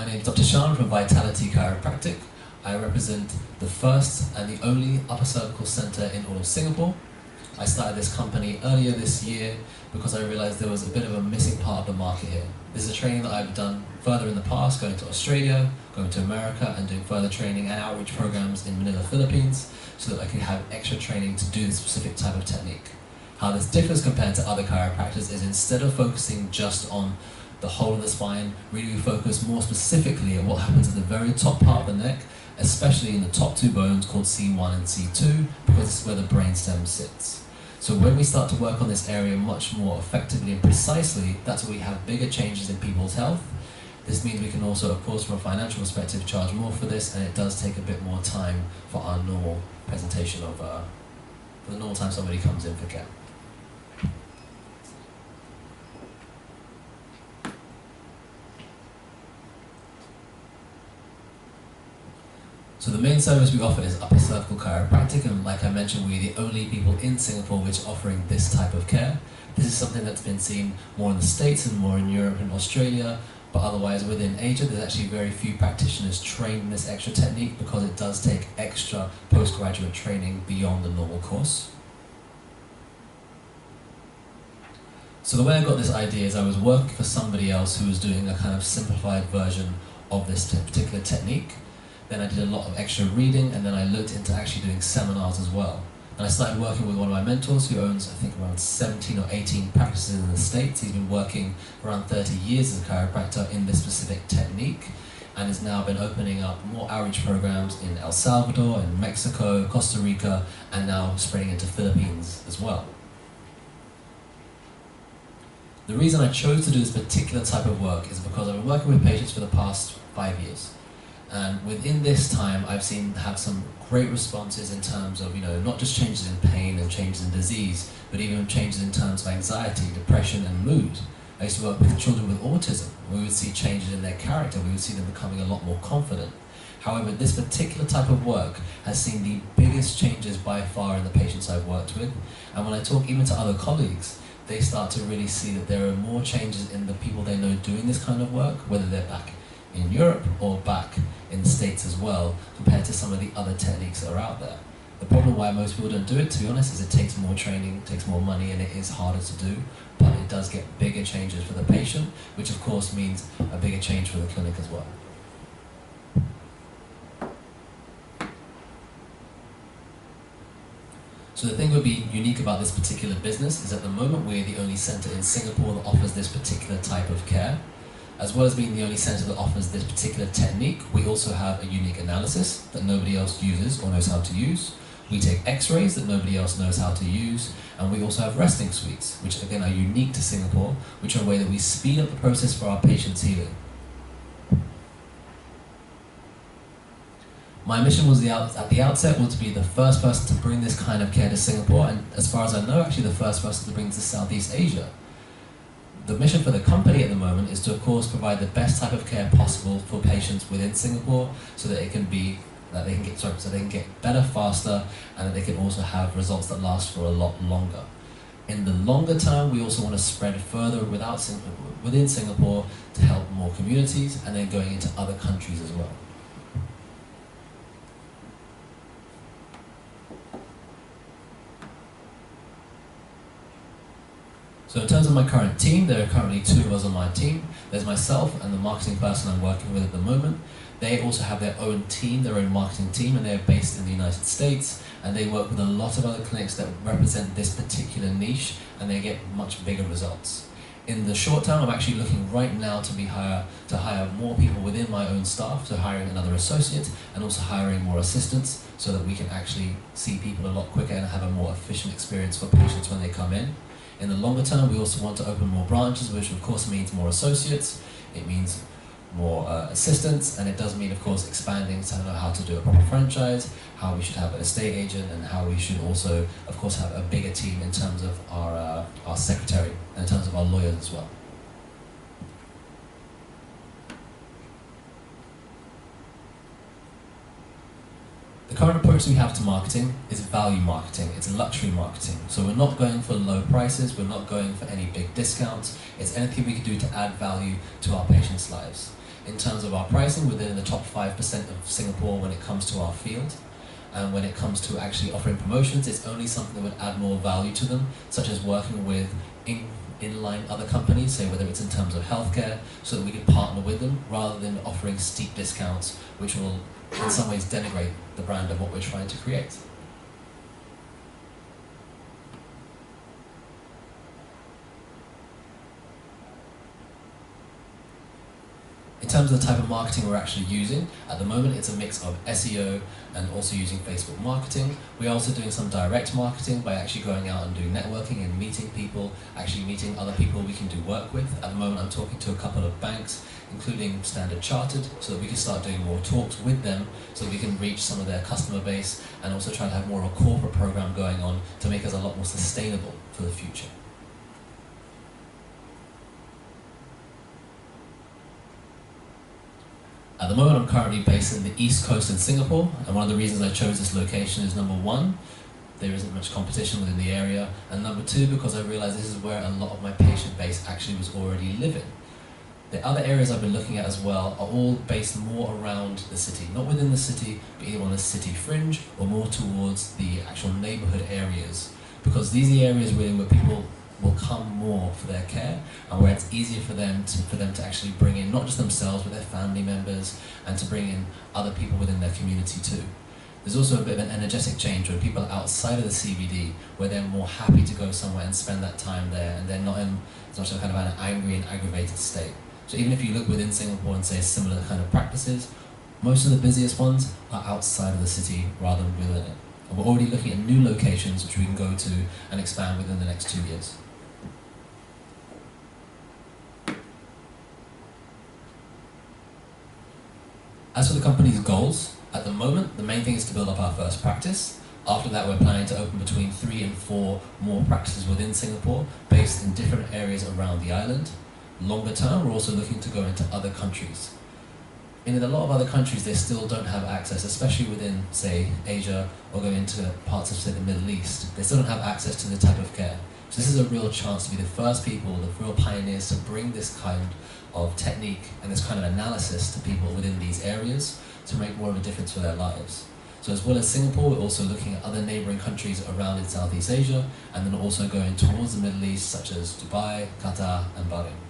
name is Dr. Shan from Vitality Chiropractic. I represent the first and the only upper cervical center in all of Singapore. I started this company earlier this year because I realized there was a bit of a missing part of the market here. This is a training that I've done further in the past, going to Australia, going to America, and doing further training and outreach programs in Manila, Philippines, so that I can have extra training to do this specific type of technique. How this differs compared to other chiropractors is instead of focusing just on the whole of the spine, really we focus more specifically on what happens at the very top part of the neck, especially in the top two bones called C1 and C2, because this is where the brainstem sits. So when we start to work on this area much more effectively and precisely, that's where we have bigger changes in people's health. This means we can also, of course, from a financial perspective, charge more for this, and it does take a bit more time for our normal presentation of, for the normal time somebody comes in for care. So the main service we offer is upper cervical chiropractic, and like I mentioned, we're the only people in Singapore which are offering this type of care. This is something that's been seen more in the States and more in Europe and Australia, but otherwise within Asia there's actually very few practitioners trained in this extra technique because it does take extra postgraduate training beyond the normal course. So the way I got this idea is I was working for somebody else who was doing a kind of simplified version of this particular technique. Then I did a lot of extra reading, and then I looked into actually doing seminars as well. And I started working with one of my mentors who owns, I think, around 17 or 18 practices in the States. He's been working for around 30 years as a chiropractor in this specific technique, and has now been opening up more outreach programs in El Salvador, in Mexico, Costa Rica, and now spreading into Philippines as well. The reason I chose to do this particular type of work is because I've been working with patients for the past 5 years. And within this time, I've seen have some great responses in terms of, not just changes in pain and changes in disease, but even changes in terms of anxiety, depression, and mood. I used to work with children with autism. We would see changes in their character. We would see them becoming a lot more confident. However, this particular type of work has seen the biggest changes by far in the patients I've worked with. And when I talk even to other colleagues, they start to really see that there are more changes in the people they know doing this kind of work, whether they're back in Europe or back in the States as well, compared to some of the other techniques that are out there. The problem why most people don't do it, to be honest, is it takes more training, takes more money, and it is harder to do, but it does get bigger changes for the patient, which of course means a bigger change for the clinic as well. So the thing that would be unique about this particular business is at the moment we're the only center in Singapore that offers this particular type of care. As well as being the only center that offers this particular technique, we also have a unique analysis that nobody else uses or knows how to use. We take x-rays that nobody else knows how to use, and we also have resting suites, which again are unique to Singapore, which are a way that we speed up the process for our patients' healing. My mission was at the outset was to be the first person to bring this kind of care to Singapore, and as far as I know, actually the first person to bring it to Southeast Asia. The mission for the company at the moment is to, of course, provide the best type of care possible for patients within Singapore, so that they can get better faster, and that they can also have results that last for a lot longer. In the longer term, we also want to spread further within Singapore to help more communities, and then going into other countries as well. So in terms of my current team, there are currently 2 of us on my team. There's myself and the marketing person I'm working with at the moment. They also have their own team, their own marketing team, and they're based in the United States, and they work with a lot of other clinics that represent this particular niche, and they get much bigger results. In the short term, I'm actually looking right now to hire more people within my own staff, so hiring another associate, and also hiring more assistants, so that we can actually see people a lot quicker and have a more efficient experience for patients when they come in. In the longer term, we also want to open more branches, which of course means more associates, it means more assistants, and it does mean, of course, expanding to know how to do a proper franchise, how we should have an estate agent, and how we should also, of course, have a bigger team in terms of our secretary, and in terms of our lawyers as well. The current approach we have to marketing is value marketing, it's luxury marketing. So we're not going for low prices, we're not going for any big discounts, it's anything we can do to add value to our patients' lives. In terms of our pricing, we're within the top 5% of Singapore when it comes to our field. And when it comes to actually offering promotions, it's only something that would add more value to them, such as working with inline other companies, say whether it's in terms of healthcare, so that we can partner with them rather than offering steep discounts, which will in some ways denigrate the brand of what we're trying to create. In terms of the type of marketing we're actually using, at the moment it's a mix of SEO and also using Facebook marketing. We're also doing some direct marketing by actually going out and doing networking and meeting people, actually meeting other people we can do work with. At the moment I'm talking to a couple of banks, including Standard Chartered, so that we can start doing more talks with them so that we can reach some of their customer base and also try to have more of a corporate program going on to make us a lot more sustainable for the future. At the moment, I'm currently based in the East Coast in Singapore, and one of the reasons I chose this location is number one, there isn't much competition within the area, and number two, because I realized this is where a lot of my patient base actually was already living. The other areas I've been looking at as well are all based more around the city, not within the city, but either on the city fringe or more towards the actual neighborhood areas, because these are the areas really where people will come more for their care, and where it's easier for them to actually bring in not just themselves but their family members, and to bring in other people within their community too. There's also a bit of an energetic change where people outside of the CBD, where they're more happy to go somewhere and spend that time there, and they're not in such a kind of an angry and aggravated state. So even if you look within Singapore and say similar kind of practices, most of the busiest ones are outside of the city rather than within it. And we're already looking at new locations which we can go to and expand within the next 2 years. As for the company's goals, at the moment, the main thing is to build up our first practice. After that, we're planning to open between 3 and 4 more practices within Singapore, based in different areas around the island. Longer term, we're also looking to go into other countries. In a lot of other countries, they still don't have access, especially within, say, Asia, or go into parts of, say, the Middle East. They still don't have access to the type of care. So this is a real chance to be the first people, the real pioneers, to bring this kind of technique and this kind of analysis to people within these areas to make more of a difference for their lives. So as well as Singapore, we're also looking at other neighbouring countries around in Southeast Asia, and then also going towards the Middle East, such as Dubai, Qatar and Bahrain.